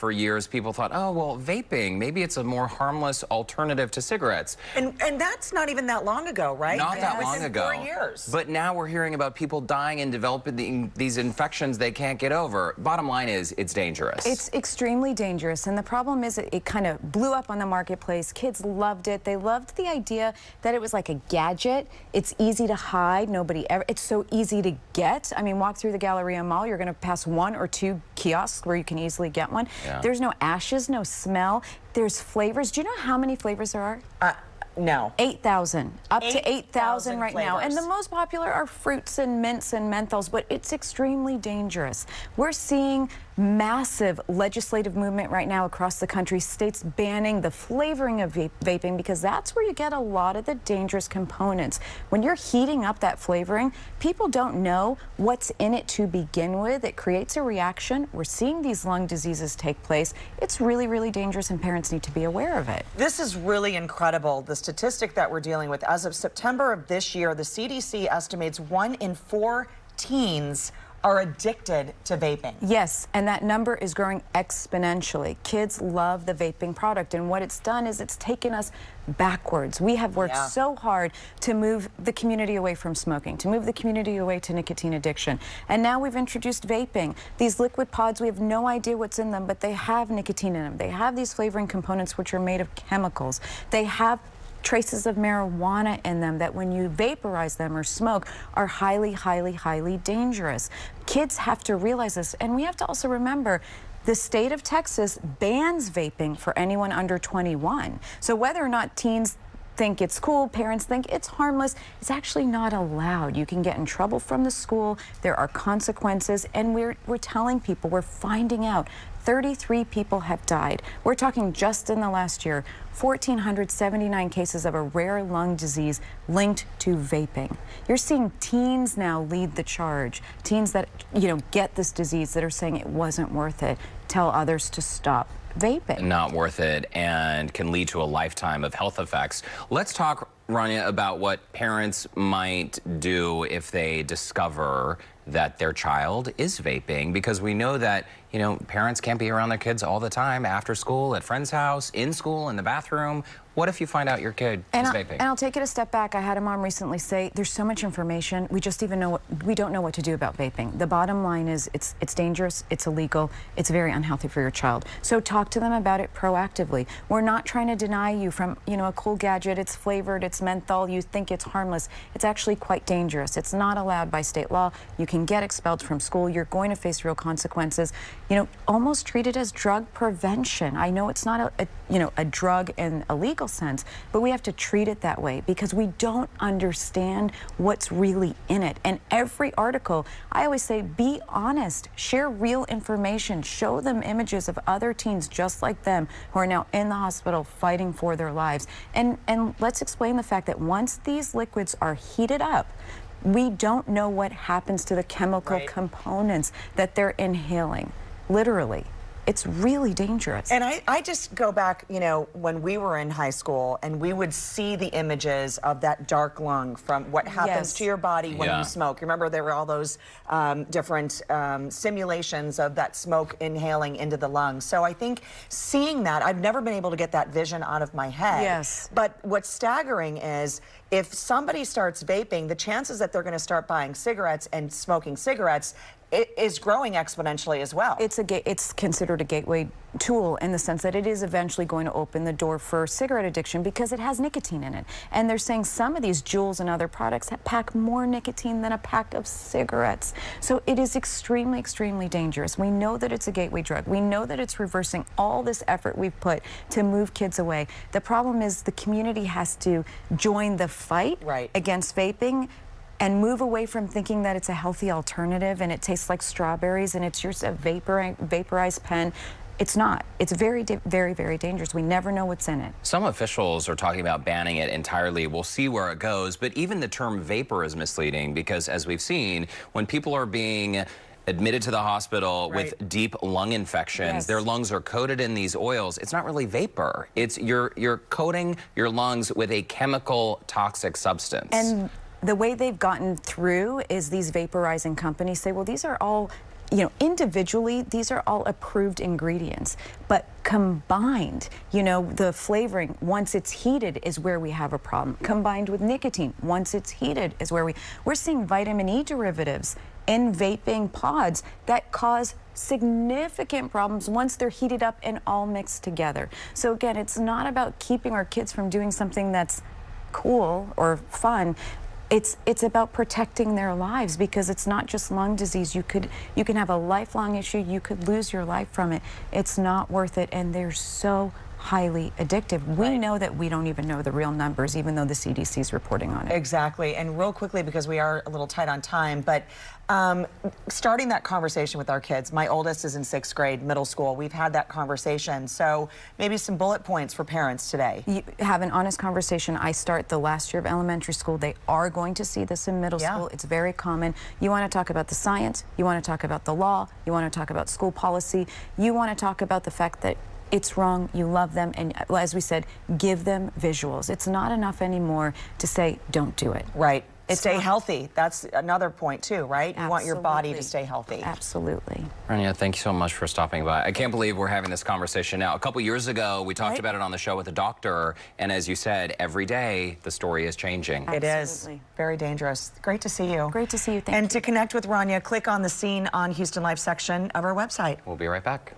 For years, people thought, oh, well, vaping, maybe it's a more harmless alternative to cigarettes. And that's not even that long ago, right? Not that long ago. 4 years. But now we're hearing about people dying and developing these infections they can't get over. Bottom line is, it's dangerous. It's extremely dangerous. And the problem is it kind of blew up on the marketplace. Kids loved it. They loved the idea that it was like a gadget. It's easy to hide. It's so easy to get. I mean, walk through the Galleria Mall, you're going to pass 1 or 2 kiosks where you can easily get one. Yeah. There's no ashes, no smell. There's flavors. Do you know how many flavors there are? No. 8,000. Up to 8,000 right flavors. now. And the most popular are fruits and mints and menthols, but it's extremely dangerous. We're seeing massive legislative movement right now across the country, states banning the flavoring of vaping because that's where you get a lot of the dangerous components. When you're heating up that flavoring, people don't know what's in it to begin with. It creates a reaction. We're seeing these lung diseases take place. It's really, really dangerous and parents need to be aware of it. This is really incredible, the statistic that we're dealing with. As of September of this year, the CDC estimates 1 in 4 teens are addicted to vaping. Yes, and that number is growing exponentially. Kids love the vaping product, and what it's done is it's taken us backwards. We have worked so hard to move the community away from smoking, to move the community away to nicotine addiction. And now we've introduced vaping. These liquid pods, we have no idea what's in them, but they have nicotine in them. They have these flavoring components which are made of chemicals. They have traces of marijuana in them that when you vaporize them or smoke are highly, highly, highly dangerous. Kids have to realize this, and we have to also remember the state of Texas bans vaping for anyone under 21. So whether or not teens think it's cool, parents think it's harmless, it's actually not allowed. You can get in trouble from the school, there are consequences, and we're telling people, we're finding out 33 people have died. We're talking just in the last year, 1,479 cases of a rare lung disease linked to vaping. You're seeing teens now lead the charge. Teens that, get this disease that are saying it wasn't worth it, tell others to stop vaping. Not worth it and can lead to a lifetime of health effects. Let's talk, Rania, about what parents might do if they discover that their child is vaping, because we know that, parents can't be around their kids all the time, after school, at friend's house, in school, in the bathroom. What if you find out your kid is vaping? And I'll take it a step back. I had a mom recently say, there's so much information, we don't know what to do about vaping. The bottom line is it's dangerous, it's illegal, it's very unhealthy for your child. So talk to them about it proactively. We're not trying to deny you from, a cool gadget, it's flavored, it's menthol, you think it's harmless. It's actually quite dangerous. It's not allowed by state law. You can get expelled from school. You're going to face real consequences. Almost treat it as drug prevention. I know it's not a drug in a legal sense, but we have to treat it that way because we don't understand what's really in it. And every article, I always say, be honest, share real information, show them images of other teens just like them who are now in the hospital fighting for their lives. And let's explain the fact that once these liquids are heated up, we don't know what happens to the chemical components that they're inhaling, literally. It's really dangerous. And I just go back, when we were in high school and we would see the images of that dark lung from what happens to your body when you smoke. Remember, there were all those different simulations of that smoke inhaling into the lungs. So I think seeing that, I've never been able to get that vision out of my head. Yes. But what's staggering is if somebody starts vaping, the chances that they're going to start buying cigarettes and smoking cigarettes is growing exponentially as well. It's considered a gateway tool in the sense that it is eventually going to open the door for cigarette addiction because it has nicotine in it. And they're saying some of these Juuls and other products pack more nicotine than a pack of cigarettes. So it is extremely, extremely dangerous. We know that it's a gateway drug. We know that it's reversing all this effort we've put to move kids away. The problem is the community has to join the fight against vaping and move away from thinking that it's a healthy alternative and it tastes like strawberries and it's just a vaporized pen. It's not. It's very, very, very dangerous. We never know what's in it. Some officials are talking about banning it entirely. We'll see where it goes. But even the term vapor is misleading because, as we've seen, when people are being admitted to the hospital with deep lung infections, their lungs are coated in these oils. It's not really vapor. It's you're coating your lungs with a chemical toxic substance. And the way they've gotten through is these vaporizing companies say, well, these are all you know, individually, these are all approved ingredients, but combined, you know, the flavoring, once it's heated, is where we have a problem. Combined with nicotine, once it's heated, is where we're seeing vitamin E derivatives in vaping pods that cause significant problems once they're heated up and all mixed together. So again, it's not about keeping our kids from doing something that's cool or fun. It's about protecting their lives, because it's not just lung disease. You can have a lifelong issue. You could lose your life from it. It's not worth it, and they're so highly addictive. We know that we don't even know the real numbers, even though the CDC is reporting on it. Exactly. And real quickly, because we are a little tight on time, but starting that conversation with our kids. My oldest is in 6th grade, middle school. We've had that conversation. So maybe some bullet points for parents today. You have an honest conversation. I start the last year of elementary school. They are going to see this in middle school. It's very common. You want to talk about the science. You want to talk about the law. You want to talk about school policy. You want to talk about the fact that it's wrong, you love them, and as we said, give them visuals. It's not enough anymore to say, don't do it. Right. Stay healthy. That's another point too, right? Absolutely. You want your body to stay healthy. Absolutely. Rania, thank you so much for stopping by. I can't believe we're having this conversation now. A couple years ago, we talked about it on the show with a doctor, and as you said, every day the story is changing. It is. Very dangerous. Great to see you. Great to see you. Thank you. And to connect with Rania, click on the Scene on Houston Life section of our website. We'll be right back.